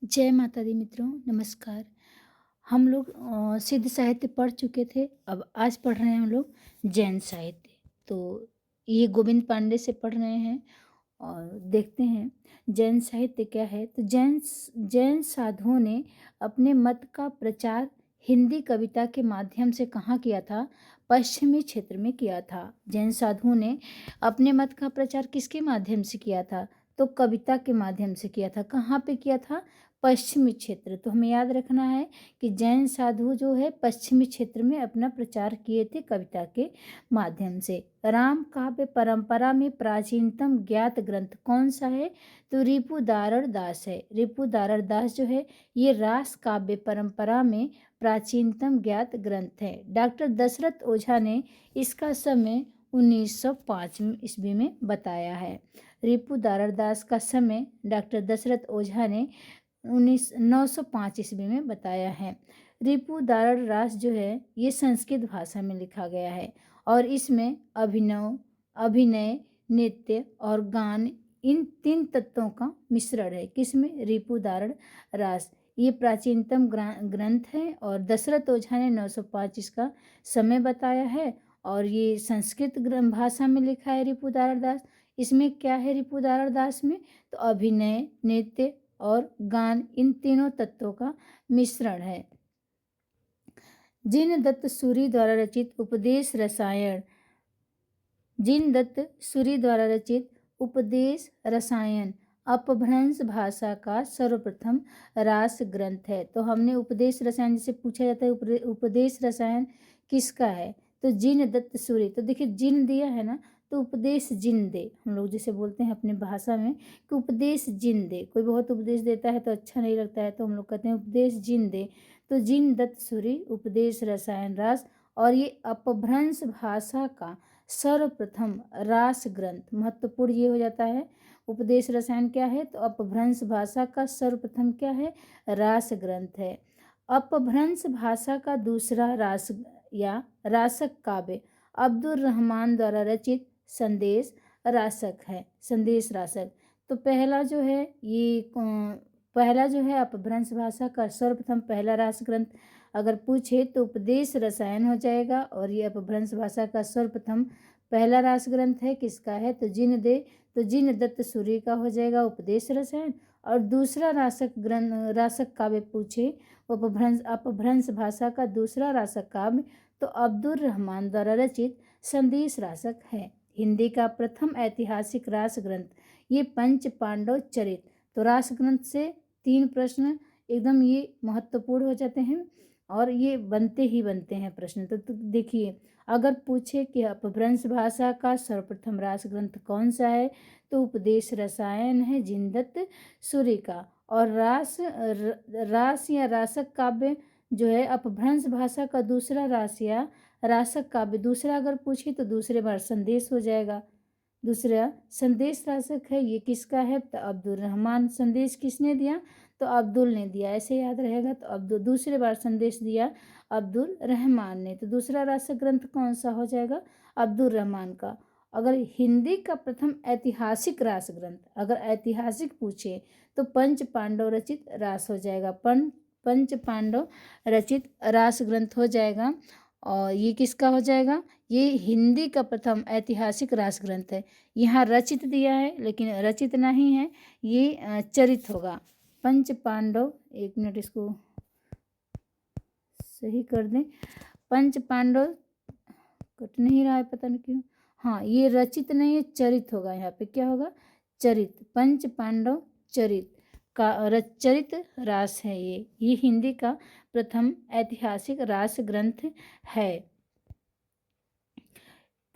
जय माता दी मित्रों, नमस्कार। हम लोग सिद्ध साहित्य पढ़ चुके थे। अब आज पढ़ रहे हैं हम लोग जैन साहित्य। तो ये गोविंद पांडे से पढ़ रहे हैं और देखते हैं जैन साहित्य क्या है। तो जैन साधुओं ने अपने मत का प्रचार हिंदी कविता के माध्यम से कहाँ किया था? पश्चिमी क्षेत्र में किया था। जैन साधुओं ने अपने मत का प्रचार किसके माध्यम से किया था? तो कविता के माध्यम से किया था। कहाँ पे किया था? पश्चिमी क्षेत्र। तो हमें याद रखना है कि जैन साधु जो है पश्चिमी क्षेत्र में अपना प्रचार किए थे कविता के माध्यम से। राम काव्य परंपरा में प्राचीनतम ज्ञात ग्रंथ कौन सा है? तो रिपुदारड़ दास है। रिपुदारड़ दास जो है ये रास काव्य परंपरा में प्राचीनतम ज्ञात ग्रंथ है। डॉक्टर दशरथ ओझा ने इसका समय 1905 ईस्वी में बताया है। रिपुदारड़ दास का समय डॉक्टर दशरथ ओझा ने 905 ईस्वी में बताया है। रिपुदारड़ रास जो है ये संस्कृत भाषा में लिखा गया है और इसमें अभिनय, नृत्य और गान इन 3 तत्वों का मिश्रण है। किसमें? रिपुदारड़ रास। ये प्राचीनतम ग्रंथ है और दशरथ ओझा ने 905 इसका समय बताया है और ये संस्कृत भाषा में लिखा है रिपुदारड़ दास। इसमें क्या है रिपुदारड़ दास में? तो अभिनय, नृत्य और गान इन तीनों तत्वों का मिश्रण है। जिनदत्त सूरि द्वारा रचित उपदेश रसायन अपभ्रंश भाषा का सर्वप्रथम रास ग्रंथ है। तो हमने उपदेश रसायन जिसे पूछा जाता है उपदेश रसायन किसका है? तो जिनदत्त सूरि। तो देखिए जिन दिया है ना, तो उपदेश जिन दे। हम लोग जैसे बोलते हैं अपनी भाषा में कि उपदेश जिन दे। कोई बहुत उपदेश देता है तो अच्छा नहीं लगता है तो हम लोग कहते हैं उपदेश जिन दे। तो जिनदत्त सूरि उपदेश रसायन रास और ये अपभ्रंश भाषा का सर्वप्रथम रास ग्रंथ। महत्वपूर्ण ये हो जाता है उपदेश रसायन क्या है? तो अपभ्रंश भाषा का सर्वप्रथम क्या है? रास ग्रंथ है। अपभ्रंश भाषा का दूसरा रास या रासक काव्य अब्दुल रहमान द्वारा रचित संदेश रासक है। संदेश रासक। तो पहला जो है अपभ्रंश भाषा का सर्वप्रथम पहला रास ग्रंथ अगर पूछे तो उपदेश रसायन हो जाएगा और ये अपभ्रंश भाषा का सर्वप्रथम पहला रास ग्रंथ है। किसका है? तो जिनदत्त सूरि का हो जाएगा उपदेश रसायन। और दूसरा रासक काव्य पूछे अपभ्रंश भाषा का दूसरा रासक काव्य तो अब्दुल रहमान द्वारा रचित संदेश रासक है। हिंदी का प्रथम ऐतिहासिक रास ग्रंथ ये पंच पांडव चरित। तो रास ग्रंथ से 3 प्रश्न एकदम ये महत्वपूर्ण हो जाते हैं और ये बनते ही बनते हैं प्रश्न। तो देखिए अगर पूछे कि अपभ्रंश भाषा का सर्वप्रथम रास ग्रंथ कौन सा है तो उपदेश रसायन है जिनदत्त सूरि का। और रास या रासक काव्य जो है अपभ्रंश भाषा का दूसरा रास या रासक काव्य दूसरा अगर पूछे तो दूसरे बार संदेश हो जाएगा। दूसरा संदेश रासक है ये किसका है? तो अब्दुल रहमान। संदेश किसने दिया? तो अब्दुल ने दिया। ऐसे याद रहेगा। तो दूसरे बार संदेश दिया अब्दुल रहमान ने। तो दूसरा रासक ग्रंथ कौन सा हो जाएगा? अब्दुल रहमान का। अगर हिंदी का प्रथम ऐतिहासिक रास ग्रंथ अगर ऐतिहासिक पूछे तो पंच पांडव रचित रास हो जाएगा। पंच पांडव रचित रास ग्रंथ हो जाएगा। और ये किसका हो जाएगा? ये हिंदी का प्रथम ऐतिहासिक रास ग्रंथ है। यहाँ रचित दिया है लेकिन रचित नहीं है, ये चरित होगा। पंच पांडव, एक मिनट इसको सही कर दें। पंच पांडव कट नहीं रहा है पता नहीं क्यों। हाँ ये रचित नहीं है, चरित होगा। यहाँ पे क्या होगा? चरित। पंच पांडव चरित का चरित रास है ये हिंदी का प्रथम ऐतिहासिक रास ग्रंथ है।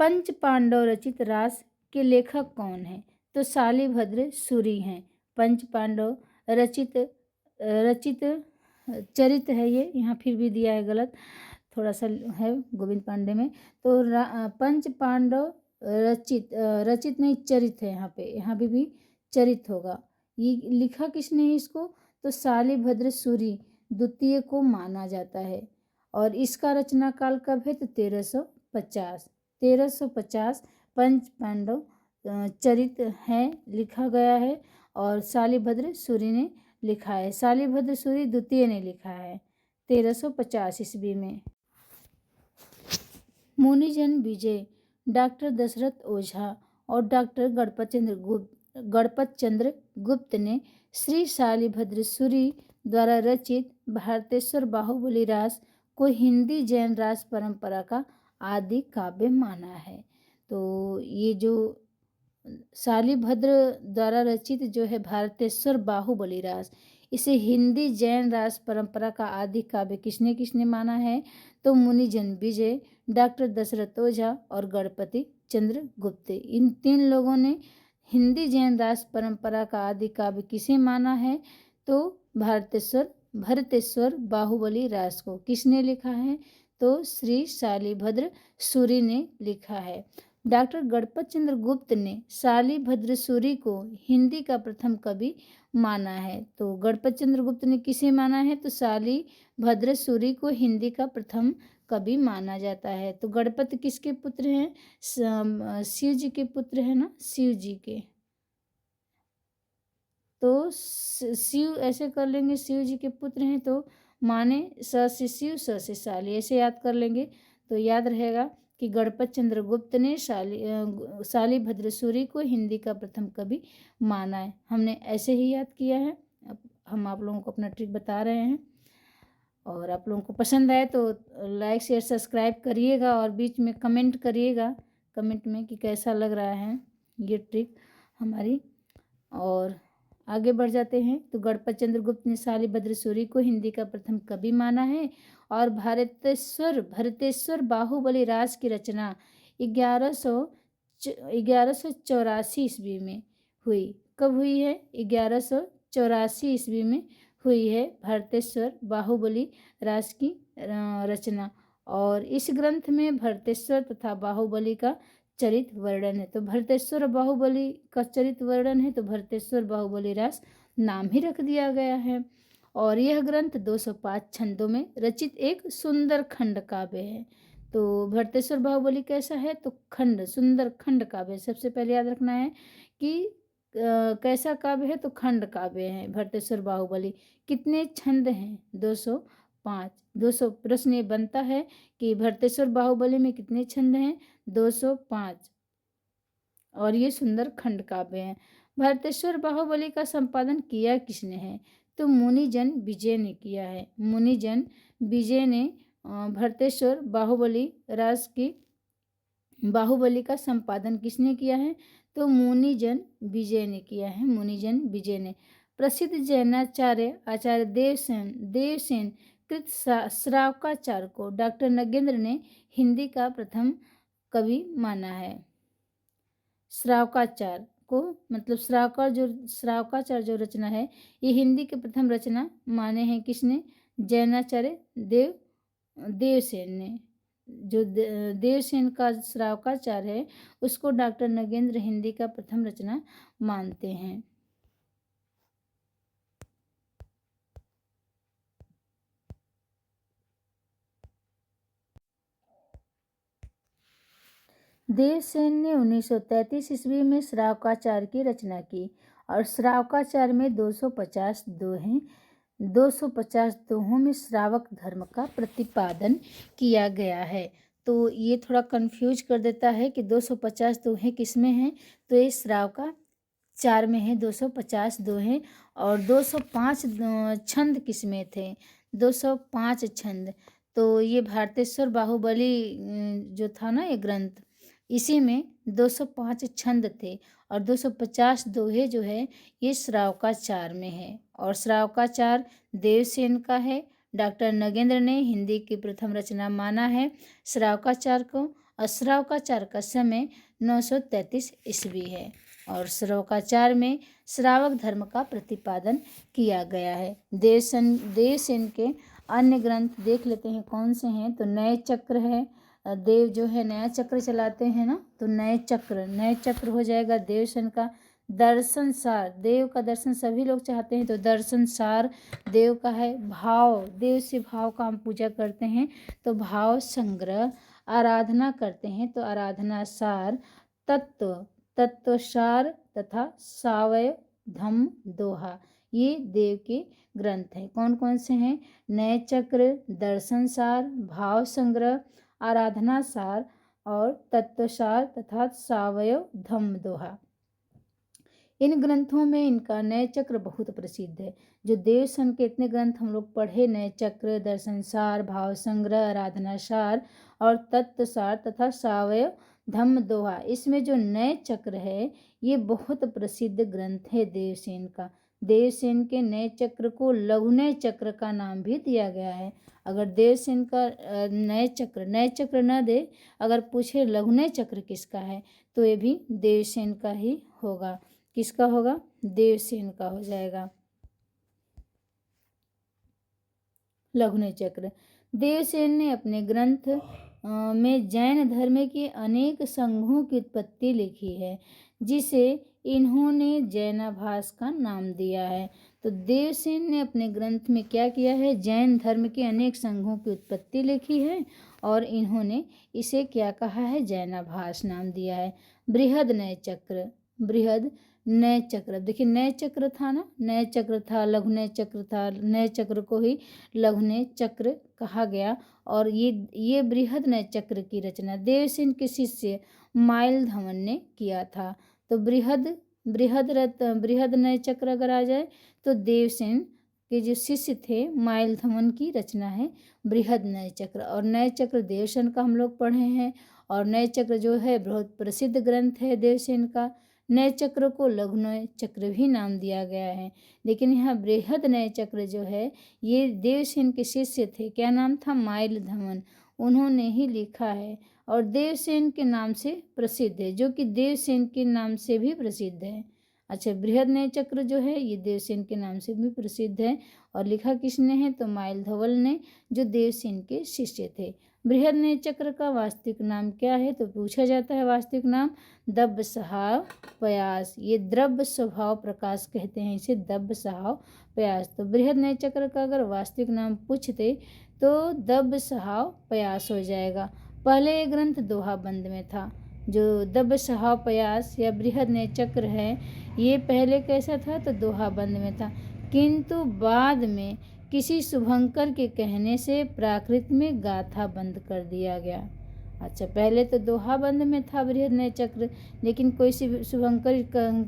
पंच पांडव रचित रास के लेखक कौन है? तो शालिभद्र सूरि हैं। पंच पांडव रचित चरित है ये। यहाँ फिर भी दिया है गलत, थोड़ा सा है गोविंद पांडे में। तो पंच पांडव रचित नहीं चरित है। यहाँ पे भी चरित होगा। ये लिखा किसने है इसको? तो शालिभद्र सूरि द्वितीय को माना जाता है। और इसका रचना काल कब है? तो 1350 पंच पांडव चरित है लिखा गया है और शालिभद्र सूरि ने लिखा है। शालिभद्र सूरी द्वितीय ने लिखा है 1350 ईस्वी में। मुनिजन विजय डॉक्टर दशरथ ओझा और डॉक्टर गणपत चंद्र गुप्त ने श्री शालिभद्र सूरी द्वारा रचित भारतेश्वर बाहुबली रास को हिंदी जैन रास परंपरा का आदि काव्य माना है। तो ये जो शालिभद्र द्वारा रचित जो है भारतेश्वर बाहुबली रास, इसे हिंदी जैन रास परंपरा का आदि काव्य किसने किसने माना है? तो मुनिजन विजय, डॉक्टर दशरथ ओझा और गणपति चंद्र गुप्त, इन 3 लोगों ने हिंदी जैन रास परंपरा का आदि काव्य किसे माना है? तो भरतेश्वर बाहुबली रास को किसने लिखा है? तो श्री शालिभद्र सूरी ने लिखा है। डॉक्टर गणपत चंद्र गुप्त ने शालिभद्र सूरी को हिंदी का प्रथम कवि माना है। तो गणपत चंद्र गुप्त ने किसे माना है? तो शालिभद्र सूरी को हिंदी का प्रथम कवि माना जाता है। तो गणपत किसके पुत्र हैं? शिव जी के पुत्र है ना, शिव जी के। तो शिव ऐसे कर लेंगे, शिव जी के पुत्र हैं तो माने स से शिव स से शाली, ऐसे याद कर लेंगे तो याद रहेगा कि गणपत चंद्र गुप्त ने शालिभद्र सूरी को हिंदी का प्रथम कवि माना है। हमने ऐसे ही याद किया है। अब हम आप लोगों को अपना ट्रिक बता रहे हैं और आप लोगों को पसंद आए तो लाइक शेयर सब्सक्राइब करिएगा और बीच में कमेंट करिएगा, कमेंट में कि कैसा लग रहा है ये ट्रिक हमारी। और आगे बढ़ जाते हैं। तो गणपत चंद्र गुप्त ने शालिभद्र सूरी को हिंदी का प्रथम कवि माना है और भरतेश्वर बाहुबली रास की रचना 1184 ईस्वी में हुई। कब हुई है? 1184 ईस्वी में हुई है भरतेश्वर बाहुबली रास की रचना। और इस ग्रंथ में भरतेश्वर तथा बाहुबली का चरित्र वर्णन है। तो भरतेश्वर बाहुबली का चरित्र वर्णन है तो भरतेश्वर बाहुबली रास नाम ही रख दिया गया है। और यह ग्रंथ 205 छंदों में रचित एक सुंदर खंड काव्य है। तो भरतेश्वर बाहुबली कैसा है? तो सुंदर खंड काव्य। सबसे पहले याद रखना है कि कैसा काव्य है? तो खंड काव्य है भरतेश्वर बाहुबली। कितने छंद हैं? 205। 200 प्रश्न ये बनता है कि भरतेश्वर बाहुबली में कितने छंद हैं? 205। और ये सुंदर खंड काव्य है। भरतेश्वर बाहुबली का संपादन किया किसने है? तो मुनिजन विजय ने किया है। मुनिजन विजय ने भरतेश्वर बाहुबली का संपादन किसने किया है? तो मुनिजन विजय ने किया है। मुनिजन विजय ने। प्रसिद्ध जैनाचार्य आचार्य देवसेन कृत श्रावकाचार्य को डॉक्टर नगेंद्र ने हिंदी का प्रथम कवि माना है। श्रावकाचार्य को मतलब श्रावकाचार्य जो रचना है ये हिंदी के प्रथम रचना माने हैं किसने? जैनाचार्य देवसेन ने। जो देवसेन का श्रावकाचार्य है उसको डॉक्टर नगेंद्र हिंदी का प्रथम रचना मानते हैं। देवसेन ने 1933 ईस्वी में श्रावकाचार्य की रचना की और श्रावकाचार्य में 250 दोहे 250 दोहों में श्रावक धर्म का प्रतिपादन किया गया है। तो ये थोड़ा कंफ्यूज कर देता है कि 250 दोहे किस में हैं? तो ये श्रावकाचार्य में है 250 दोहे। और 205 छंद किस में थे? 205 छंद। तो ये भारतेश्वर बाहुबली जो था ना ये ग्रंथ, इसी में 205 छंद थे और 250 दोहे जो है ये श्रावकाचार्य में है। और श्रावकाचार्य देवसेन का है। डॉक्टर नगेंद्र ने हिंदी की प्रथम रचना माना है श्रावकाचार्य को। और श्रावकाचार्य का समय 933 ईस्वी है और श्रावकाचार्य में श्रावक धर्म का प्रतिपादन किया गया है। देवसेन के अन्य ग्रंथ देख लेते हैं कौन से हैं। तो नए चक्र है। देव जो है नया चक्र चलाते हैं ना, तो नए चक्र हो जाएगा देवसेन का। दर्शन सार, देव का दर्शन सभी लोग चाहते हैं तो दर्शन सार देव का है। भाव, देव से भाव का हम पूजा करते हैं तो भाव संग्रह। आराधना करते हैं तो आराधना सार। तत्व सार तथा सावय धम्म, दोहा, ये देव के ग्रंथ हैं। कौन कौन से हैं? नय चक्र, दर्शन सार, भाव संग्रह, आराधना सार और तत्वसार तथा सावयव धम्म दोहा। इन ग्रंथों में इनका नय चक्र बहुत प्रसिद्ध है। जो देवसन के इतने ग्रंथ हम लोग पढ़े, नय चक्र, दर्शन सार, भाव संग्रह, आराधना सार और तत्व सार तथा सावयव धम्म दोहा, इसमें जो नय चक्र है ये बहुत प्रसिद्ध ग्रंथ है देवसेन का। देवसेन के नय चक्र को लघुनय चक्र का नाम भी दिया गया है। अगर देवसेन का नय चक्र न दे, अगर पूछे लघुनय चक्र किसका है, तो ये भी देवसेन का ही होगा। किसका होगा? देवसेन का हो जाएगा लघुनय चक्र। देवसेन ने अपने ग्रंथ में जैन धर्म के अनेक संघों की उत्पत्ति लिखी है, जिसे इन्होंने जैनाभास का नाम दिया है। तो देवसेन ने अपने ग्रंथ में क्या किया है? जैन धर्म के अनेक संघों की उत्पत्ति लिखी है और इन्होंने इसे क्या कहा है? जैनाभास नाम दिया है। बृहद नय चक्र, बृहद नय चक्र, देखिए नय चक्र था ना, नय चक्र था, लघुनय चक्र था, नय चक्र को ही लघुनय चक्र कहा गया। और ये बृहद नय चक्र की रचना देवसेन के शिष्य माइल धवन ने किया था। तो बृहद नय चक्र अगर आ जाए तो देवसेन के जो शिष्य थे माइल धवन की रचना है बृहद नय चक्र। और नय चक्र देवसेन का हम लोग पढ़े हैं, और नय चक्र जो है बहुत प्रसिद्ध ग्रंथ है देवसेन का। नय चक्र को लघुनय चक्र भी नाम दिया गया है, लेकिन यहाँ बृहद नय चक्र जो है ये देवसेन के शिष्य थे। क्या नाम था? माइल धवन, उन्होंने ही लिखा है और देवसेन के नाम से प्रसिद्ध है, जो कि देवसेन के नाम से भी प्रसिद्ध है। अच्छा, बृहद नय चक्र जो है ये देवसेन के नाम से भी प्रसिद्ध है और लिखा किसने है? तो माइल धवल ने, जो देवसेन के शिष्य थे। बृहद नय चक्र का वास्तविक नाम क्या है? तो पूछा जाता है वास्तविक नाम दब्ब सहाव पयास। ये द्रव्य स्वभाव प्रकाश कहते हैं इसे, दब्ब सहाव पयास। तो बृहद नय चक्र का अगर वास्तविक नाम पूछते तो दब्ब सहाव पयास हो जाएगा। पहले ये ग्रंथ दोहा बंद में था। जो दब्ब सहाव पयास या बृहद नय चक्र है ये पहले कैसा था? तो दोहा बंद में था, किंतु बाद में किसी शुभंकर के कहने से प्राकृत में गाथा बंद कर दिया गया। अच्छा, पहले तो दोहा बंद में था बृहद नय चक्र, लेकिन कोई शुभंकर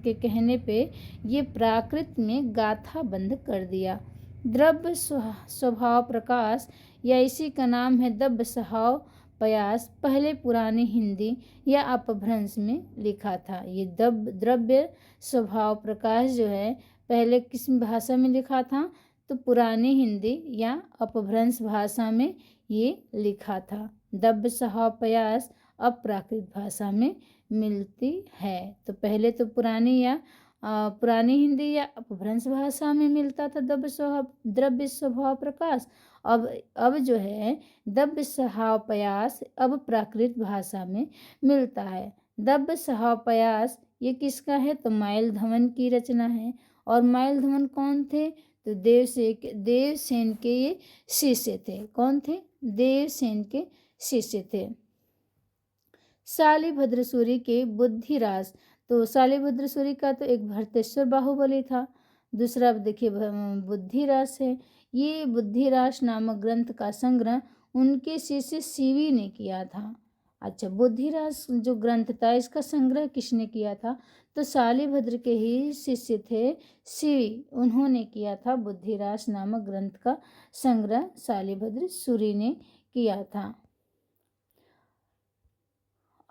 के कहने पे ये प्राकृत में गाथा बंद कर दिया। द्रव्य स्वभाव प्रकाश या इसी का नाम है दब्ब सहाव पयास, पहले पुरानी हिंदी या अपभ्रंश में लिखा था। ये द्रव्य स्वभाव प्रकाश जो है पहले किस भाषा में लिखा था? तो पुरानी हिंदी या अपभ्रंश भाषा में ये लिखा था। दब्ब सहाव पयास अब प्राकृत भाषा में मिलती है। तो पहले तो पुरानी हिंदी या अपभ्रंश भाषा में मिलता था द्रव्य स्वभाव प्रकाश। अब जो है दब्ब सहाव पयास अब प्राकृत भाषा में मिलता है। दब्ब सहाव पयास ये किसका है? तो माइल धवन की रचना है। और माइल धवन कौन थे? तो देवसेन के ये शिष्य थे। कौन थे? देवसेन के शिष्य थे। शालिभद्र सूरी के बुद्धिरास, तो शालिभद्र सूरी का तो एक भरतेश्वर बाहुबली था, दूसरा देखिए बुद्धिरास है। ये बुद्धिरास नामक ग्रंथ का संग्रह उनके शिष्य शिवी ने किया था। अच्छा, बुद्धिरास जो ग्रंथ था इसका संग्रह किसने किया था? तो शालिभद्र के ही शिष्य थे शिवी, उन्होंने किया था बुद्धिरास नामक ग्रंथ का संग्रह शालिभद्र सूरी ने किया था।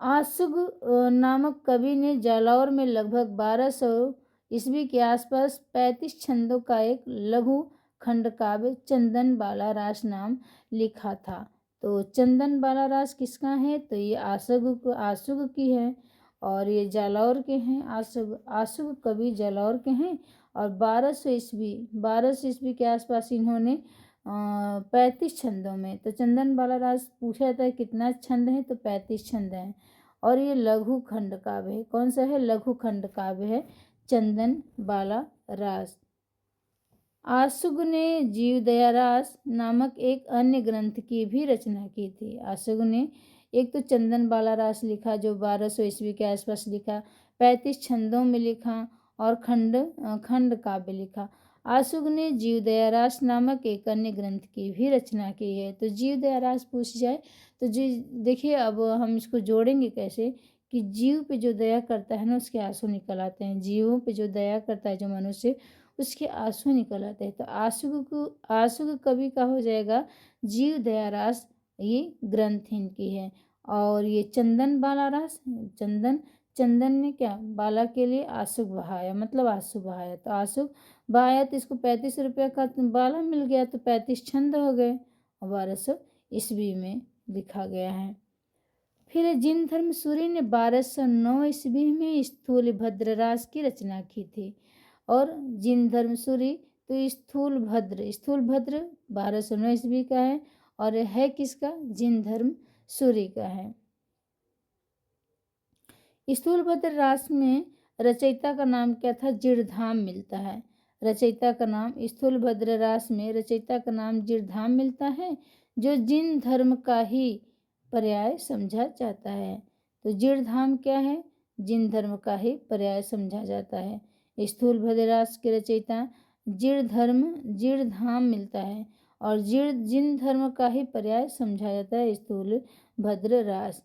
आशुग नामक कवि ने जालौर में लगभग 1200 ईस्वी के आसपास 35 छंदों का एक लघु खंड काव्य चंदन बाला रास नाम लिखा था। तो चंदन बाला रास किसका है? तो ये आशुग की है और ये जालौर के हैं। आशुग कवि जालौर के हैं और 1200 ईस्वी के आसपास इन्होंने 35 छंदों में, तो चंदन बाला रास पूछा जाता है कितना छंद है? तो 35 छंद हैं। और ये लघु खंड काव्य है। कौन सा है? लघु खंड काव्य है चंदन बाला रास। आशुग ने जीवदया रास नामक एक अन्य ग्रंथ की भी रचना की थी। आशुग ने एक तो चंदन बाला रास लिखा जो 1200 ईस्वी के आसपास लिखा, 35 छंदों में लिखा, और खंड काव्य लिखा। आशुक ने जीवदया रास नामक एक अन्य ग्रंथ की भी रचना की है। तो जीवदया रास पूछ जाए तो जी देखिए, अब हम इसको जोड़ेंगे कैसे कि जीव पे जो दया करता है ना, उसके आंसू निकल आते हैं। जीवों पे जो दया करता है जो मनुष्य, उसके आंसू निकल आते हैं। तो आशुक कवि का हो जाएगा जीव दया रास, ये ग्रंथ इनकी है। और ये चंदन बाला रास, चंदन ने क्या बाला के लिए आशुक बहाया, मतलब आंसू बहाया। तो आशुक बहाया तो इसको 35 रुपये का बाला मिल गया, तो 35 छंद हो गए और 1200 ईस्वी में लिखा गया है। फिर जिन धर्म सूरी ने 1209 ईस्वी में स्थूल भद्र रास की रचना की थी। और जिन धर्म सूरी तो स्थूल भद्र 1209 ईस्वी का है और है किसका, जिन धर्म सूरी का है। स्थूल भद्र रास में रचयिता का नाम क्या था, जिरधाम मिलता है। रचयिता का नाम स्थूल भद्र रास में रचयिता का नाम जिरधाम मिलता है, जो जिन धर्म का ही पर्याय समझा जाता है। तो जिरधाम क्या है, जिन धर्म का ही पर्याय समझा जाता है। स्थूल भद्र रास के रचयिता जिरधाम मिलता है और जिन धर्म का ही पर्याय समझा जाता है, स्थूल भद्र रास।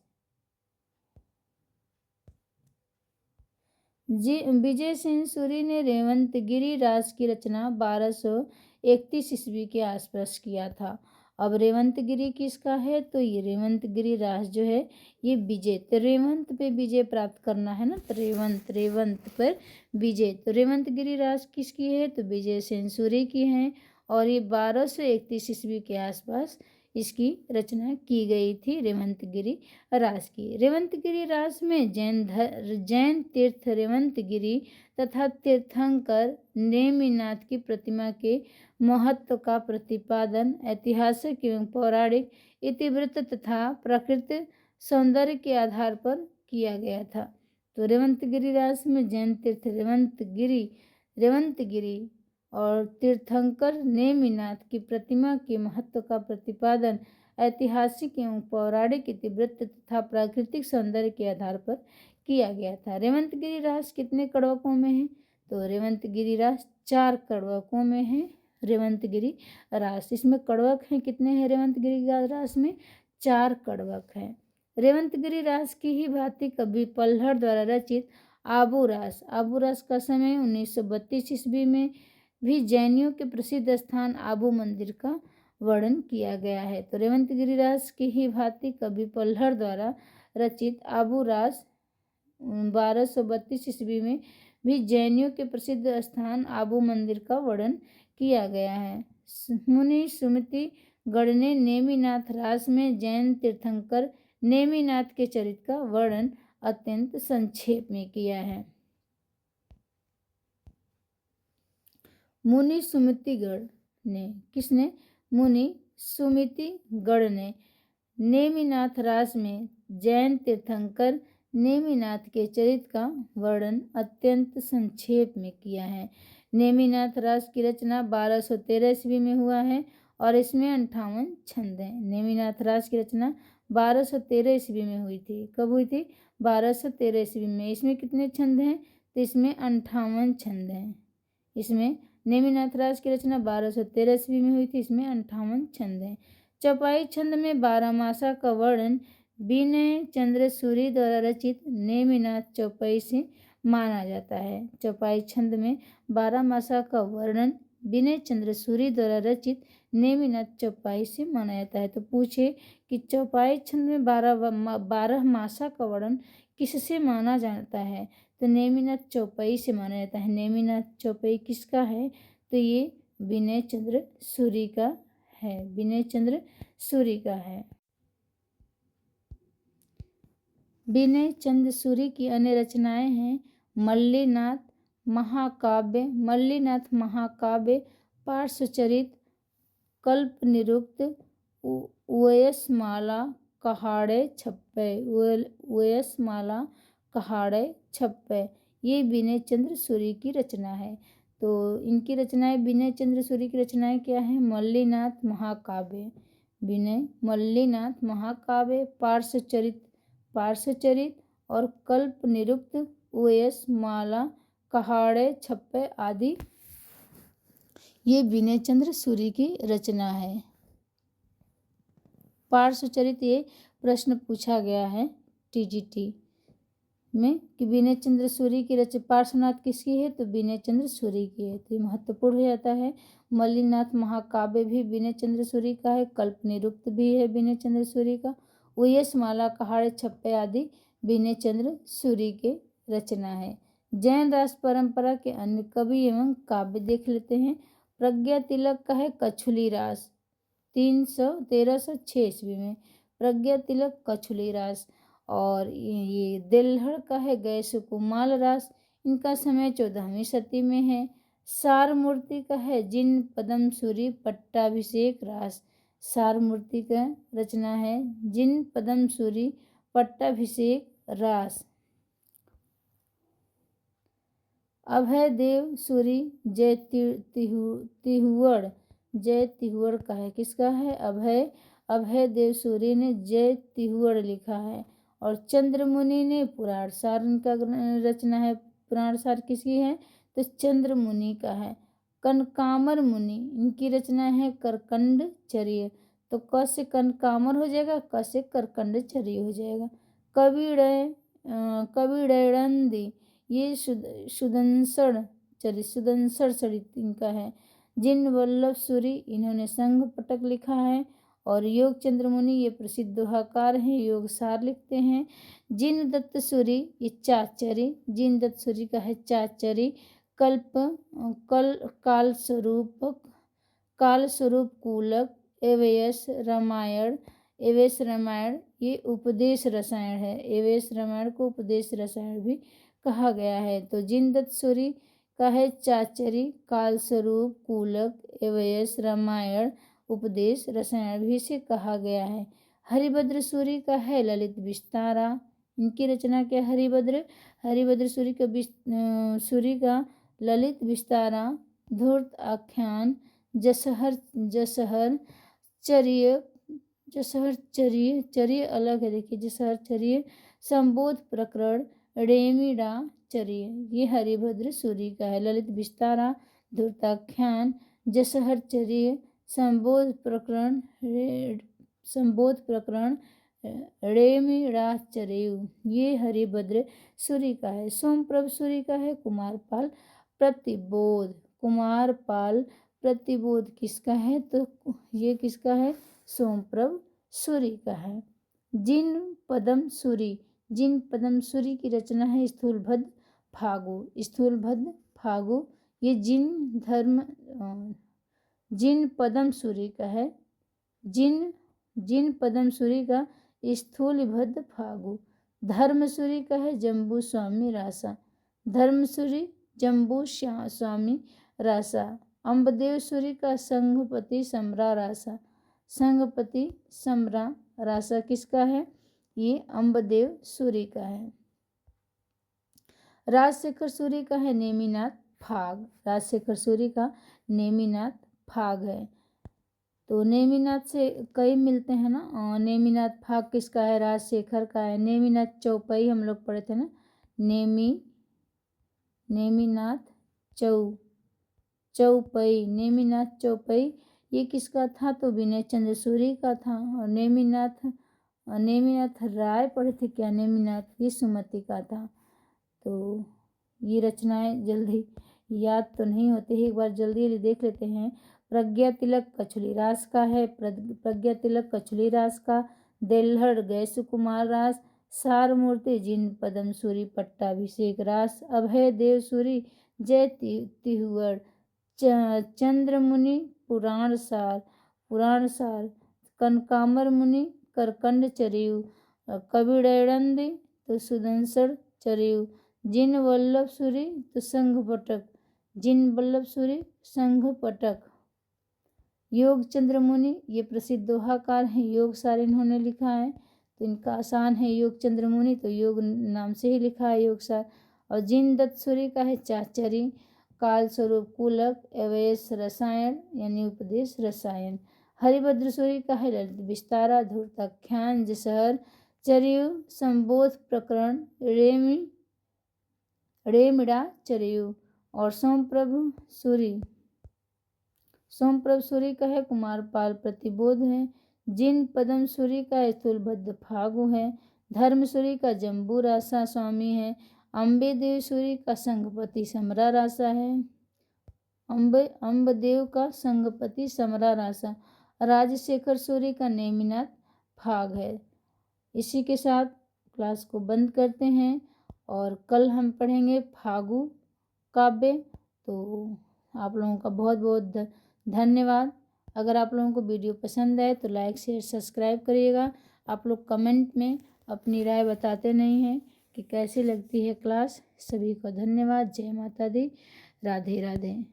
विजय सेन सूरी ने रेवंतगिरी रास की रचना 1231 ईस्वी के आसपास किया था। अब रेवंतगिरी किसका है, तो ये रेवंतगिरी रास जो है ये विजय, तो रेवंत पे विजय प्राप्त करना है ना, तो रेवंत पर विजय। तो रेवंतगिरी रास किसकी है, तो विजय सेन सूरी की है और ये 1231 ईस्वी के आसपास इसकी रचना की गई थी रेवंतगिरी रास की। रेवंतगिरी रास में जैन तीर्थ रेवंतगिरी तथा तीर्थंकर नेमिनाथ की प्रतिमा के महत्व का प्रतिपादन ऐतिहासिक एवं पौराणिक इतिवृत्त तथा प्राकृतिक सौंदर्य के आधार पर किया गया था। तो रेवंतगिरी रास में जैन तीर्थ रेवंतगिरी और तीर्थंकर नेमिनाथ की प्रतिमा के महत्व का प्रतिपादन ऐतिहासिक एवं पौराणिक इतिवृत्त तथा प्राकृतिक सौंदर्य के आधार पर किया गया था। रेवंतगिरी रास कितने कड़वकों में है, तो रेवंतगिरी रास 4 कड़वकों में है। रेवंतगिरी रास, इसमें कड़वक हैं कितने हैं, रेवंतगिरी रास में 4 कड़वक हैं। रेवंतगिरी रास की ही भांति कवि पल्हड़ द्वारा रचित आबू रास का समय 1932 ईस्वी में भी जैनियों के प्रसिद्ध स्थान आबू मंदिर का वर्णन किया गया है। तो रेवंतगिरी रास की ही भांति कवि पल्हड़ द्वारा रचित आबू रास 1232 ईस्वी में भी जैनियों के प्रसिद्ध स्थान आबू मंदिर का वर्णन किया गया है। मुनि सुमति गढ़ ने नेमिनाथ रास में जैन तीर्थंकर नेमिनाथ के चरित्र का वर्णन अत्यंत संक्षेप में किया है। मुनि सुमतिगढ़ ने, किसने, मुनि सुमतिगढ़ ने नेमिनाथ रास में जैन तीर्थंकर नेमिनाथ के चरित्र का वर्णन अत्यंत संक्षेप में किया है। नेमिनाथ रास की रचना 1213 ईस्वी में हुआ है और इसमें 58 छंद हैं। नेमिनाथ रास की रचना 1213 ईस्वी में हुई थी। कब हुई थी, 1213 ईस्वी में। इसमें कितने छंद हैं, तो इसमें 58 छंद हैं। इसमें नेमिनाथ रास की रचना 1213 ईस्वी में हुई थी, इसमें 58 छंद हैं। चौपाई छंद में 12 मासा का वर्णन विनय चंद्र सूरी द्वारा रचित नेमिनाथ चौपाई से माना जाता है। चौपाई छंद में 12 मासा का वर्णन विनय चंद्र सूरी द्वारा रचित नेमिनाथ चौपाई से माना जाता है। तो पूछे कि चौपाई छंद में 12 मासा का वर्णन किससे माना जाता है, तो नेमिनाथ चौपाई से माना जाता है। नेमिनाथ चौपाई किसका है, तो ये विनय चंद्र सूरी का है, विनय चंद्र सूरी का है। विनय चंद्र सूरी की अन्य रचनाएं हैं मल्लीनाथ महाकाव्य, पार्श्वचरित, कल्पनिरुक्त, उयसमाला, कहाड़े छप्पे, ये विनय चंद्र सूरी की रचना है। तो इनकी रचनाएं, विनय चंद्र सूरी की रचनाएं क्या है, मल्लीनाथ महाकाव्य, पार्श्वचरित और कल्पनिरुक्त, उयसमाला, कहाड़े छप्पे आदि ये विनय चंद्र सूरी की रचना है। पार्श्वचरित ये प्रश्न पूछा गया है टीजीटी में कि विनय चंद्र सूरी की रचना पार्श्वनाथ किसकी है, तो विनय चंद्र सूरी की है, तो ये महत्वपूर्ण हो जाता है। मल्लिनाथ महाकाव्य भी विनय चंद्र सूरी का है। कल्पनिरुक्त भी है विनय चंद्र सूरी का। उयसमाला कहाड़े छप्पे आदि विनय चंद्र सूरी के रचना है। जैन रास परंपरा के अन्य कवि एवं काव्य देख लेते हैं। प्रज्ञा तिलक का है कछुली रास 1306 ईस्वी में, प्रज्ञा तिलक कछुली रास। और ये दिल्हड़ का है गैसुकुमाल रास, इनका समय 14वीं शती में है। सार मूर्ति का है जिन पदम सूरी पट्टाभिषेक रास, सार मूर्ति का रचना है जिन पदम सूरी पट्टाभिषेक रास। अभय देव सूरी जय तिहुअड़, जय तिहुअड़ का है, किसका है, अभय देव सूरी ने जय तिहुअड़ लिखा है। और चंद्रमुनि ने पुराण सार इनका रचना है। पुराण सार किसकी है, तो चंद्र मुनि का है। कनकामर मुनि इनकी रचना है करकंड चर्य, तो क से कनकामर हो जाएगा, क से करकंड चर्य हो जाएगा। कविड़ंदी ये सुदंसर चरित इनका है। जिन वल्लभ सूरी इन्होंने संघ पटक लिखा है। और योग चंद्र मुनि ये प्रसिद्ध दोहाकार हैं, योग सार लिखते हैं। जिन दत्त सूरी ये चाचरी, जिन दत्त सूरी का है चाचरी। काल स्वरूप कूलक एवयस रामायण ये उपदेश रसायन है। एवयस रामायण को उपदेश रसायन भी कहा गया है। तो जिन दत्त सूरी का है चाचरी, काल स्वरूप कूलक एवयस रामायण उपदेश रसायन भी से कहा गया है। हरिभद्र सूरी का है ललित विस्तारा, इनकी रचना क्या, हरिभद्र सूरी का ललित विस्तारा, धूर्त आख्यान, जसहर चर्य अलग है, देखिए जसहर चर्य, संबोध प्रकरण, रेमिडा चर्य, ये हरिभद्र सूरी का है। ललित विस्तारा, धूर्ताख्यान, जसहर चर्य, संबोध प्रकरण, रेमिड़ाचर्यु, ये हरिभद्र सूरी का है। सोमप्रभ सूरी का है कुमारपाल प्रतिबोध, कुमारपाल प्रतिबोध किसका है, तो ये किसका है, सोमप्रभ सूरी का है। जिन पदम सूरी की रचना है स्थूलभद्र फागु, ये जिन पदम सूरी का है, जिन पदम सूरी का स्थूलभद्र फागु। धर्मसूरी का है जम्बू स्वामी रासा, धर्मसूरी जम्बू स्वामी रासा। अम्बदेव सूरी का संघपति सम्रा रासा, संघपति सम्रा रासा किसका है, ये अम्बदेव सूरी का है। राजशेखर सूरी का है नेमिनाथ फाग, राजशेखर सूरी का नेमिनाथ फाग है। तो नेमिनाथ से कई मिलते हैं ना, नेमिनाथ फाग किसका है, राजशेखर का है। नेमिनाथ चौपाई हम लोग पढ़े थे ना, नेमिनाथ चौपाई, नेमिनाथ चौपाई ये किसका था, तो विनय चंद्र सूरी का था। और नेमिनाथ राय पढ़े थे क्या, नेमिनाथ ये सुमति का था। तो ये रचनाएं जल्दी याद तो नहीं होते हैं, एक बार जल्दी देख लेते हैं। प्रज्ञा तिलक कछुली रास का है, प्रज्ञा तिलक कछुली रास का। दिल्हड़ गैसुकुमार रास, सार मूर्ति जिन पदम सूरी पट्टाभिषेक रास। अभय देव सूरी जय तिहुअड़, चंद्र मुनि पुराण सार, कनकामर मुनि करकंड चर्यु, कविड़ंदी तो सुदंसर चर्यु। जिन वल्लभ सूरी तो संघपटक, जिन वल्लभ सूरी संघपटक। योग चंद्र मुनि ये प्रसिद्ध दोहाकार हैं, योग सार इन्होंने लिखा है, तो इनका आसान है योग चंद्र मुनि, तो योग नाम से ही लिखा है योग सार। और जिन दत्त सूरी का है चाचरी, काल स्वरूप कूलक एवयस रसायन यानी उपदेश रसायन। हरिभद्र सूरी का है ललित विस्तारा, धूर्ताख्यान, जसहर चर्यु, संबोध प्रकरण, रेमिड़ा चरयु। और सोमप्रभ सूरी का है कुमार पाल प्रतिबोध है। जिन पदम सूरी का स्थूलभद्र फागु है। धर्म सूरी का जम्बू रासा स्वामी है। अम्बे देव सूरी का संघपति समरा रासा है। अम्बदेव का संघपति समरा रासा। राजशेखर सूरी का नेमिनाथ फाग है। इसी के साथ क्लास को बंद करते हैं और कल हम पढ़ेंगे फागु काव्य। तो आप लोगों का बहुत बहुत धन्यवाद। अगर आप लोगों को वीडियो पसंद आए तो लाइक शेयर सब्सक्राइब करिएगा। आप लोग कमेंट में अपनी राय बताते नहीं हैं कि कैसी लगती है क्लास। सभी को धन्यवाद। जय माता दी। राधे राधे।